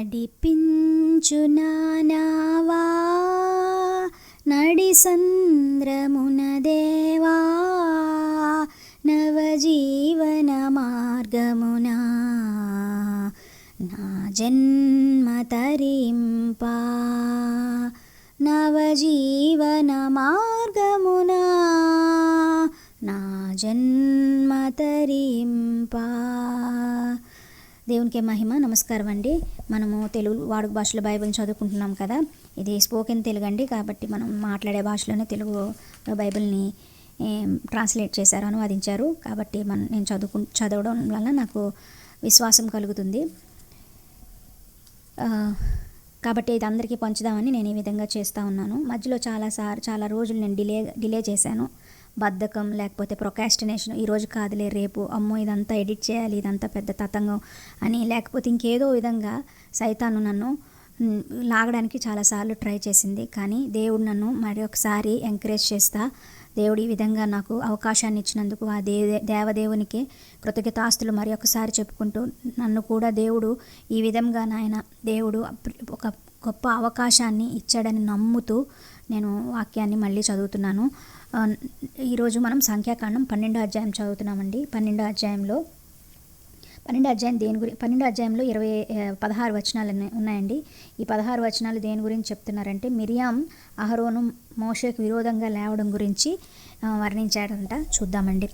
నడిపించు నానావా నడిసంద్రమున దేవా నవజీవన మార్గమున నా జన్మ తరింపా నవజీవన మార్గమున నా జన్మ తరింపా. దేవునికి మహిమ. నమస్కారం అండి. మనము తెలుగు వాడుక భాషలో బైబిల్ని చదువుకుంటున్నాం కదా. ఇది స్పోకెన్ తెలుగు అండి, కాబట్టి మనం మాట్లాడే భాషలోనే తెలుగు బైబిల్ని ట్రాన్స్లేట్ చేశారు, అనువాదించారు. కాబట్టి నేను చదవడం వల్ల నాకు విశ్వాసం కలుగుతుంది. కాబట్టి ఇది అందరికీ పంచుదామని నేను ఈ విధంగా చేస్తూ ఉన్నాను. మధ్యలో చాలా రోజులు నేను డిలే చేశాను. బద్ధకం, లేకపోతే ప్రొకాస్టినేషన్, ఈరోజు కాదులే రేపు, అమ్మో ఇదంతా ఎడిట్ చేయాలి, ఇదంతా పెద్ద తతంగం అని, లేకపోతే ఇంకేదో విధంగా సైతాను నన్ను లాగడానికి చాలాసార్లు ట్రై చేసింది. కానీ దేవుడు నన్ను మరి ఒకసారి ఎంకరేజ్ చేస్తా, దేవుడు ఈ విధంగా నాకు అవకాశాన్ని ఇచ్చినందుకు ఆ దేవదేవునికి కృతజ్ఞతాస్తులు మరి ఒకసారి చెప్పుకుంటూ, నన్ను కూడా దేవుడు ఈ విధంగా దేవుడు ఒక గొప్ప అవకాశాన్ని ఇచ్చాడని నమ్ముతూ నేను వాక్యాన్ని మళ్ళీ చదువుతున్నాను. ఈరోజు మనం సంఖ్యాకాండం 12వ అధ్యాయం చదువుతున్నామండి. 12వ అధ్యాయంలో 12వ అధ్యాయంలో 16 వచనాలు ఉన్నాయండి. ఈ 16 వచనాలు దేని గురించి చెప్తున్నారంటే, మిరియాం అహరోను మోషేకు విరోధంగా లేవడం గురించి వర్ణించాడంట. చూద్దామండి.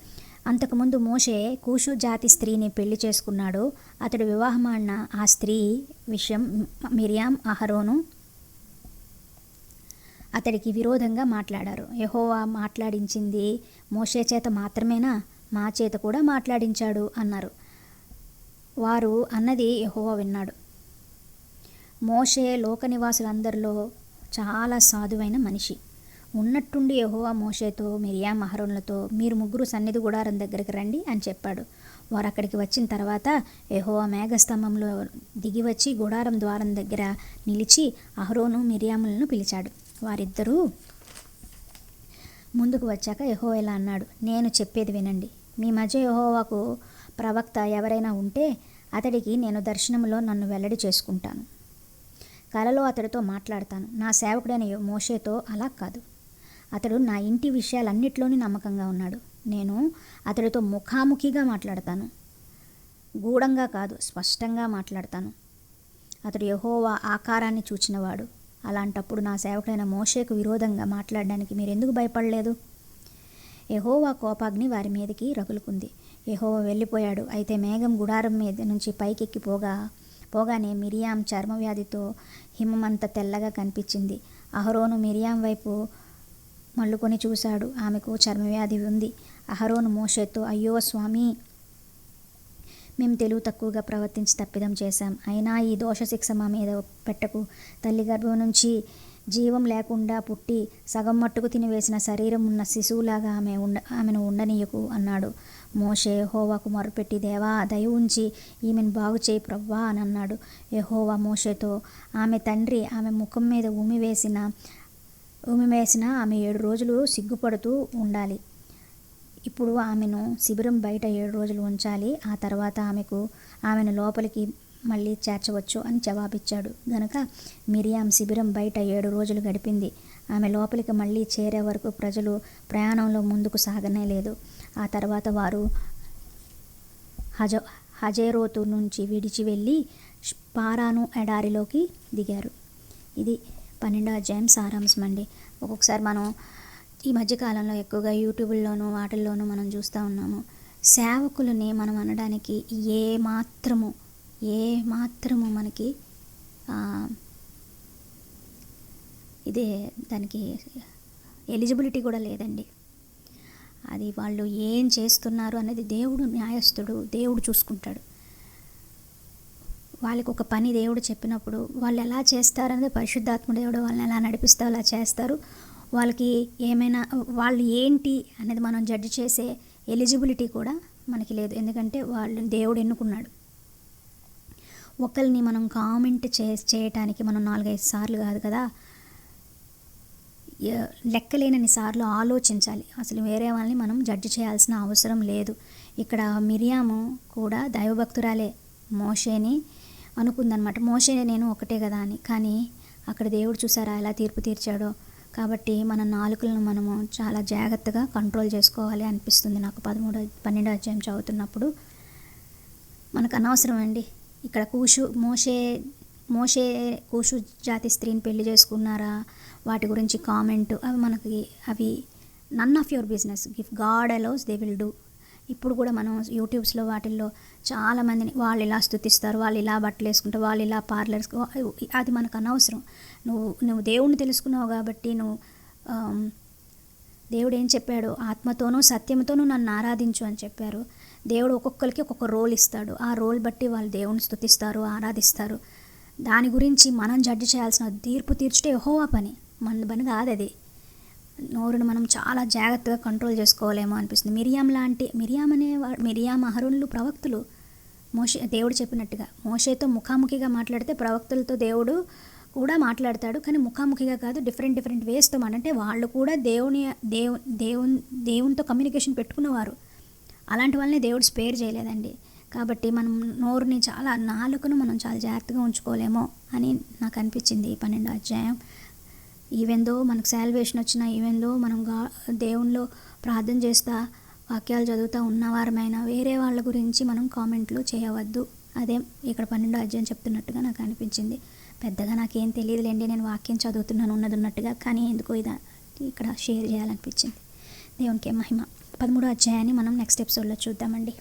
అంతకుముందు మోషే కూషు జాతి స్త్రీని పెళ్లి చేసుకున్నాడు. అతడు వివాహమాడిన ఆ స్త్రీ విషయం మిరియాం అహరోను అతడికి విరోధంగా మాట్లాడారు. యెహోవా మాట్లాడించింది మోషే చేత మాత్రమేనా, మా చేత కూడా మాట్లాడించాడు అన్నారు. వారు అన్నది యెహోవా విన్నాడు. మోషే లోక నివాసులందరిలో చాలా సాధువైన మనిషి. ఉన్నట్టుండి యెహోవా మోషేతో, మిరియాం అహరోనులతో, మీరు ముగ్గురు సన్నిధి గుడారం దగ్గరికి రండి అని చెప్పాడు. వారు అక్కడికి వచ్చిన తర్వాత యెహోవా మేఘస్తంభంలో దిగివచ్చి గుడారం ద్వారం దగ్గర నిలిచి అహరోను మిరియాములను పిలిచాడు. వారిద్దరూ ముందుకు వచ్చాక యెహోవా ఇలా అన్నాడు, నేను చెప్పేది వినండి. మీ మధ్య యెహోవాకు ప్రవక్త ఎవరైనా ఉంటే అతడికి నేను దర్శనంలో నన్ను వెల్లడి చేసుకుంటాను. కలలో అతడితో మాట్లాడతాను. నా సేవకుడైన మోషేతో అలా కాదు. అతడు నా ఇంటి విషయాలన్నిట్లోనూ నమ్మకంగా ఉన్నాడు. నేను అతడితో ముఖాముఖిగా మాట్లాడతాను. గూఢంగా కాదు, స్పష్టంగా మాట్లాడతాను. అతడు యెహోవా ఆకారాన్ని చూచినవాడు. అలాంటప్పుడు నా సేవకుడైన మోషేకు విరోధంగా మాట్లాడడానికి మీరెందుకు భయపడలేదు? యెహోవా కోపాగ్ని వారి మీదకి రగులుకుంది. యెహోవా వెళ్ళిపోయాడు. అయితే మేఘం గుడారం మీద నుంచి పైకెక్కి పోగానే మిరియాం చర్మవ్యాధితో హిమమంత తెల్లగా కనిపించింది. అహరోను మిరియాం వైపు మళ్ళుకొని చూశాడు. ఆమెకు చర్మవ్యాధి ఉంది. అహరోను మోషేతో, అయ్యో స్వామి, మేము తెలివి తక్కువగా ప్రవర్తించి తప్పిదం చేశాం. అయినా ఈ దోషశిక్ష మా మీద పెట్టకు. తల్లి గర్భం నుంచి జీవం లేకుండా పుట్టి సగం మట్టుకు తినివేసిన శరీరం ఉన్న శిశువులాగా ఆమెను ఉండనీయకు అన్నాడు. మోషే యెహోవాకు మొరపెట్టి, దేవా దయ ఉంచి ఈమెను బాగు చేయి ప్రవ్వా అని అన్నాడు. యెహోవా మోషేతో, ఆమె తండ్రి ఆమె ముఖం మీద ఉమి వేసిన ఆమె 7 రోజులు సిగ్గుపడుతూ ఉండాలి. ఇప్పుడు ఆమెను శిబిరం బయట 7 రోజులు ఉంచాలి. ఆ తర్వాత ఆమెను లోపలికి మళ్ళీ చేర్చవచ్చు అని జవాబిచ్చాడు. గనుక మిరియాం శిబిరం బయట 7 రోజులు గడిపింది. ఆమె లోపలికి మళ్ళీ చేరే వరకు ప్రజలు ప్రయాణంలో ముందుకు సాగనే లేదు. ఆ తర్వాత వారు హజేరోతు నుంచి విడిచి వెళ్ళి పారాను ఎడారిలోకి దిగారు. ఇది 12వ అధ్యాయం సారాంశం అండి. ఒక్కొక్కసారి మనం ఈ మధ్యకాలంలో ఎక్కువగా యూట్యూబ్లోనూ వాటిల్లోనూ మనం చూస్తూ ఉన్నాము. సేవకులని మనం అనడానికి ఏ మాత్రము మనకి దానికి ఎలిజిబిలిటీ కూడా లేదండి. అది వాళ్ళు ఏం చేస్తున్నారు అనేది దేవుడు న్యాయస్థుడు, దేవుడు చూసుకుంటాడు. వాళ్ళకి ఒక పని దేవుడు చెప్పినప్పుడు వాళ్ళు ఎలా చేస్తారనేది పరిశుద్ధాత్మ దేవుడు వాళ్ళని ఎలా నడిపిస్తే అలా చేస్తారు. వాళ్ళకి ఏమైనా వాళ్ళు ఏంటి అనేది మనం జడ్జి చేసే ఎలిజిబిలిటీ కూడా మనకి లేదు. ఎందుకంటే వాళ్ళు దేవుడు ఎన్నుకున్నాడు. ఒకరిని మనం కామెంట్ చేయటానికి మనం 4-5 సార్లు కాదు కదా, లెక్కలేనన్ని సార్లు ఆలోచించాలి. అసలు వేరే వాళ్ళని మనం జడ్జి చేయాల్సిన అవసరం లేదు. ఇక్కడ మిరియాము కూడా దైవభక్తురాలే. మోషేని అనుకుందనమాట, మోషే నేను ఒకటే కదా అని. కానీ అక్కడ దేవుడు చూసారా ఎలా తీర్పు తీర్చాడో. కాబట్టి మన నాలుకలను మనము చాలా జాగ్రత్తగా కంట్రోల్ చేసుకోవాలి అనిపిస్తుంది నాకు 12 అధ్యాయం చదువుతున్నప్పుడు. మనకు అనవసరం అండి. ఇక్కడ మోషే కూషు జాతి స్త్రీని పెళ్లి చేసుకున్నారా, వాటి గురించి కామెంట్ అవి none of your business. If God allows they will do. ఇప్పుడు కూడా మనం యూట్యూబ్స్లో వాటిల్లో చాలామందిని వాళ్ళు ఇలా స్తుతిస్తారు, వాళ్ళు ఇలా బట్టలు వేసుకుంటారు, వాళ్ళు ఇలా పార్లర్స్, అది మనకు అనవసరం. నువ్వు దేవుణ్ణి తెలుసుకున్నావు కాబట్టి దేవుడు ఏం చెప్పాడు, ఆత్మతోనూ సత్యంతోనూ నన్ను ఆరాధించు అని చెప్పారు. దేవుడు ఒక్కొక్కరికి ఒక్కొక్క రోల్ ఇస్తాడు. ఆ రోల్ బట్టి వాళ్ళు దేవుని స్తుతిస్తారు, ఆరాధిస్తారు. దాని గురించి మనం జడ్జి చేయాల్సిన, తీర్పు తీర్చుటే యెహోవా పని, మన పని కాదు అది. నోరును మనం చాలా జాగ్రత్తగా కంట్రోల్ చేసుకోవాలేమో అనిపిస్తుంది. మిరియాం అహరోనులు ప్రవక్తులు. దేవుడు చెప్పినట్టుగా మోషేతో ముఖాముఖిగా మాట్లాడితే ప్రవక్తలతో దేవుడు కూడా మాట్లాడతాడు. కానీ ముఖాముఖిగా కాదు, డిఫరెంట్ వేస్తో అంటే వాళ్ళు కూడా దేవునితో కమ్యూనికేషన్ పెట్టుకున్నవారు. అలాంటి వాళ్ళని దేవుడు స్పేర్ చేయలేదండి. కాబట్టి మనం నాలుకను మనం చాలా జాగ్రత్తగా ఉంచుకోలేమో అని నాకు అనిపించింది ఈ 12 అధ్యాయం. ఈవెందో మనకు సాల్వేషన్ వచ్చినా, ఈవెందో మనం దేవునిలో ప్రార్థన చేస్తా వాక్యాలు చదువుతూ ఉన్నవారమైనా వేరే వాళ్ళ గురించి మనం కామెంట్లు చేయవద్దు. అదే ఇక్కడ 12 అధ్యాయం చెప్తున్నట్టుగా నాకు అనిపించింది. పెద్దగా నాకేం తెలియదులేండి, నేను వాక్యం చదువుతున్నాను ఉన్నట్టుగా. కానీ ఎందుకో ఇక్కడ షేర్ చేయాలనిపించింది. దేవునికి మహిమ. 13 అధ్యాయాన్ని మనం నెక్స్ట్ ఎపిసోడ్లో చూద్దామండి.